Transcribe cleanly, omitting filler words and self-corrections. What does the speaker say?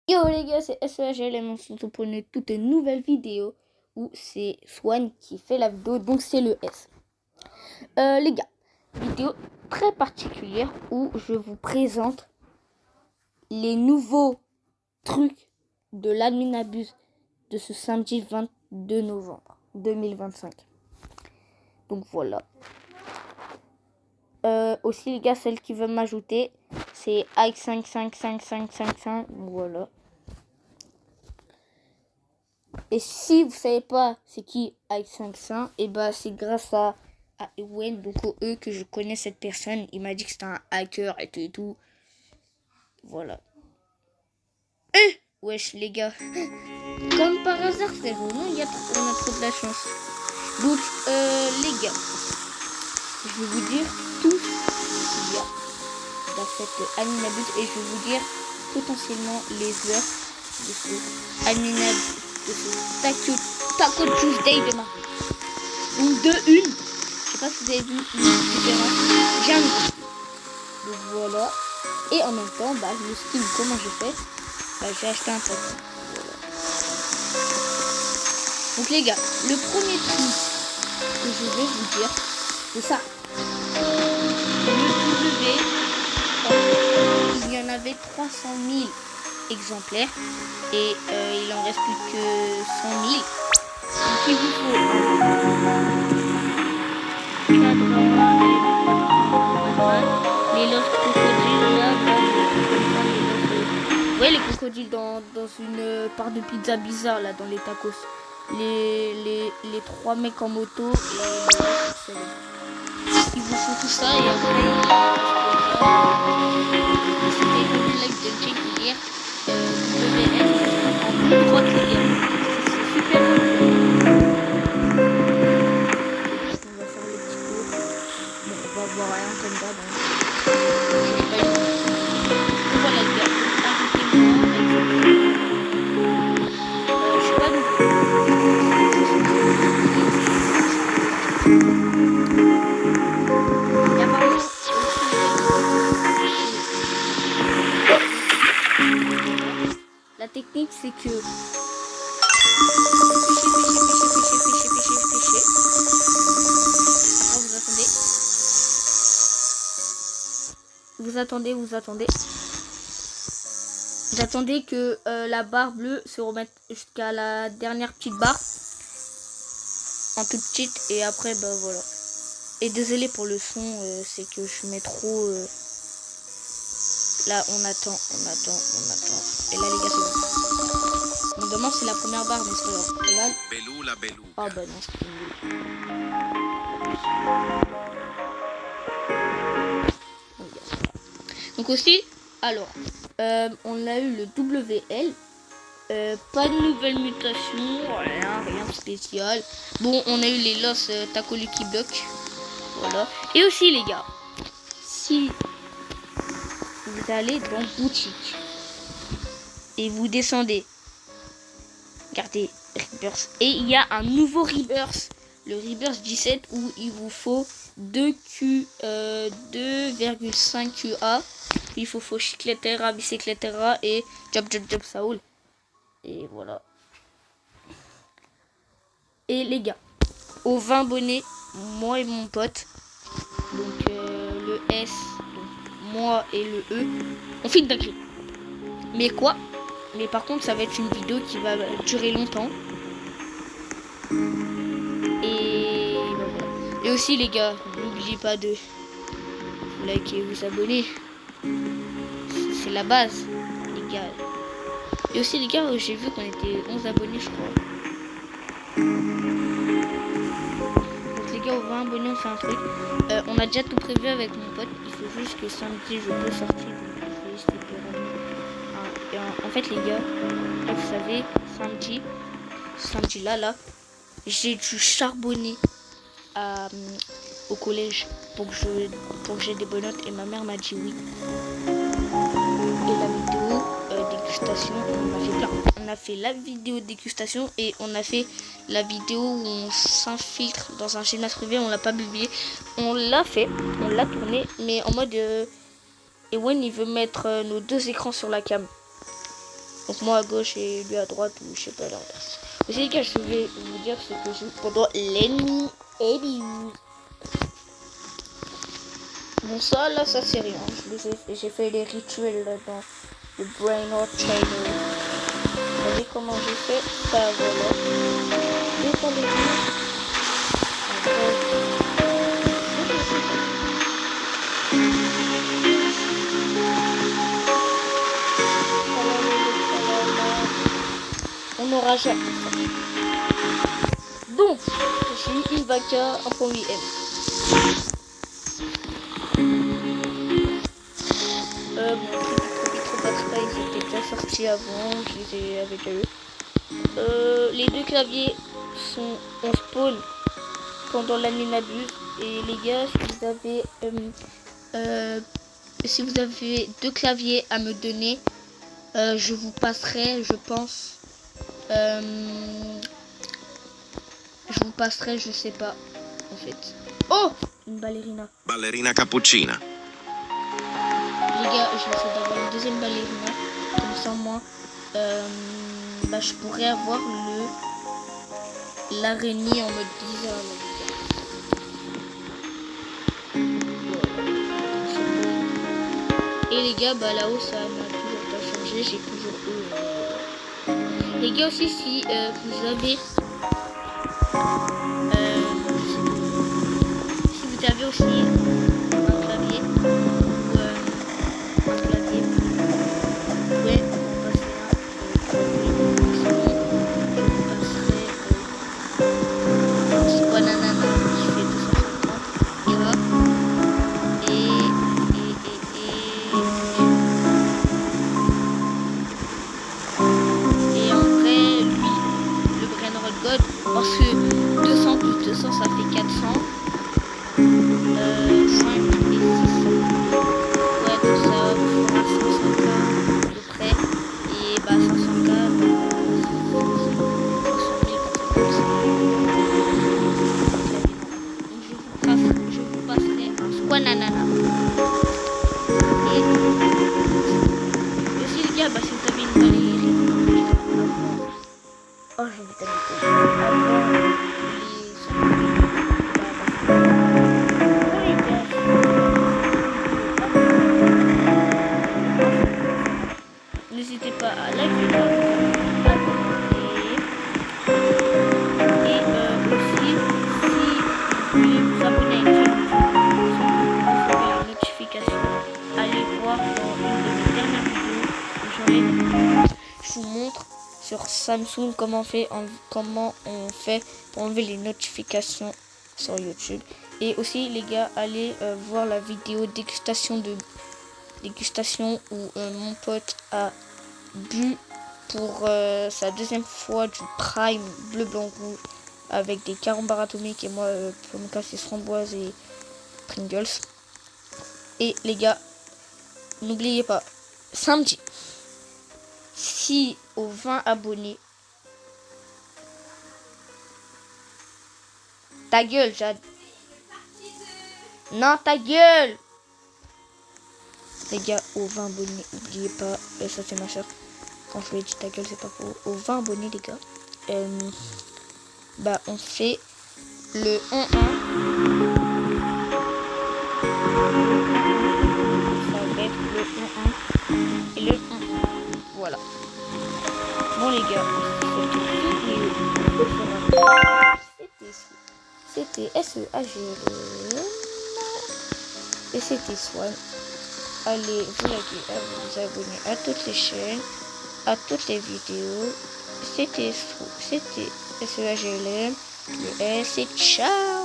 Yo les gars, c'est SEHL et on se retrouve pour une toute nouvelle vidéo où c'est Swan qui fait la vidéo, donc c'est le S. Les gars, vidéo très particulière où je vous présente les nouveaux trucs de l'Adminabuse de ce samedi 22 novembre 2025. Donc voilà. Aussi les gars, celle qui veut m'ajouter, c'est Ike5555555. Voilà. Et si vous savez pas c'est qui Ike55, et bah c'est grâce à Ewen, donc au E que je connais cette personne. Il m'a dit que c'était un hacker et tout. Voilà. Wesh les gars. Comme par hasard, c'est bon, on a trop de la chance. Donc les gars, je vais vous dire tout ce qu'il y a dans cette Adminabuse et je vais vous dire potentiellement les heures de ce Adminabuse, de ce Taco Tuesday demain. Donc de une, je sais pas si vous avez vu une différence, j'ai un nouveau. Donc voilà. Et en même temps, le skin, comment j'ai fait, j'ai acheté un pote. Voilà. Donc les gars, le premier truc que je vais vous dire, c'est ça. Le W, il y en avait 300 000 exemplaires et il en reste plus que 100 000. Donc il vous faut les love crocodiles là, vous voyez les crocodiles dans une part de pizza bizarre là dans les tacos. Les 3 mecs en moto et il vous faut tout ça et après c'était le live de Jake hier WN en droite hier. C'est super bon. On va faire le petit tour. Bon, on va voir rien comme d'hab. Voilà les gars, je suis pas nouveau. La technique c'est que pêcher. Vous attendez. Vous attendez que la barre bleue se remette jusqu'à la dernière petite barre en toute petite et après voilà. Et désolé pour le son, c'est que je mets trop là on attend. Et là les gars c'est bon. On demande c'est la première barre mais c'est pas grave. Et là oh bah non c'est nul. Donc aussi alors on a eu le WL. Pas de nouvelle mutation, rien de spécial. Bon, on a eu les Los Taco Lucky Block. Voilà. Et aussi les gars, si vous allez dans boutique et vous descendez, regardez Rebirth. Et il y a un nouveau Rebirth, le Rebirth 17 où il vous faut 2,5 QA. Il faut Chicletera, Bicicletera et Job Saoul. Et voilà. Et les gars, aux 20 abonnés, moi et mon pote, donc le S, donc moi et le E, on fait une dinguerie. Mais quoi? Mais par contre, ça va être une vidéo qui va durer longtemps. Et voilà. Et aussi les gars, n'oubliez pas de liker et vous abonner. C'est la base, les gars. Et aussi les gars, j'ai vu qu'on était 11 abonnés je crois. Donc les gars, aux 20 abonnés on fait un truc. On a déjà tout prévu avec mon pote. Il faut juste que samedi je peux sortir. Donc je vais essayer de ramener. En fait les gars, là, vous savez, samedi là, j'ai dû charbonner au collège pour que j'ai des bonnes notes et ma mère m'a dit oui. Et la vidéo dégustation, on a fait plein. On a fait la vidéo dégustation et on a fait la vidéo où on s'infiltre dans un gymnase privé. On l'a pas publié. On l'a fait, on l'a tourné, mais en mode Ewen il veut mettre nos 2 écrans sur la cam. Donc moi à gauche et lui à droite, ou je sais pas l'inverse. Aussi les gars, je vais vous dire ce que j'ai pendant l'ennemi et bon ça là, ça c'est rien. J'ai fait les rituels là dans le Brainward Channel. Vous savez comment j'ai fait ça, voilà. Détendez-vous. On n'aura jamais ça. Donc, j'ai eu une vaca 1.8M. Ils étaient déjà sortis avant, je les avais déjà eu. Les deux claviers sont en spawn pendant l'année Nabuse. Et les gars, si vous avez deux claviers à me donner, je vous passerai, je pense. Je vous passerai, je sais pas, en fait. Oh, une ballerina. Ballerina cappuccina. Les gars, je vais essayer d'avoir une deuxième ballerina. Comme ça, moi, je pourrais avoir l'araignée en mode bizarre. Et les gars, là-haut, ça n'a toujours pas changé. J'ai toujours eu. Les gars aussi, si vous avez aussi un clavier, ouais, on passer là, c'est quoi nanana, je fais 250, et hop, et en vrai, lui, le Brainward God, parce que 200 plus 200, ça fait 400. 5 et 6. Ouais, donc ça fera 500K à peu près. Et 500K, je vous passerai un Squananana. Et aussi les gars, si vous avez une ballerine, oh, je vais n'hésitez pas à liker, à commenter. Et aussi, si vous voulez vous abonner à une chaîne YouTube, si vous avez les notifications, allez voir dans une de mes dernières vidéos. Je vous montre sur Samsung comment on fait pour enlever les notifications sur YouTube. Et aussi les gars, allez voir la vidéo dégustation où mon pote a bu pour sa deuxième fois du Prime bleu blanc rouge avec des carambars atomiques, et moi pour me casser framboise et Pringles. Et les gars, n'oubliez pas, samedi, si aux 20 abonnés, ta gueule, Jade. Non, ta gueule. Les gars, aux 20 abonnés, n'oubliez pas, ça c'est ma soeur. Quand je lui ai dit ta gueule, c'est pas pour aux 20 abonnés, les gars. On fait le 1-1. Ça va être le 1-1 et le 1-1. Voilà. Bon les gars, c'était SEAGL. Et c'était Swan. Allez vous liker, vous abonner à toutes les chaînes, à toutes les vidéos. C'était SEAGLM. Le S et ciao.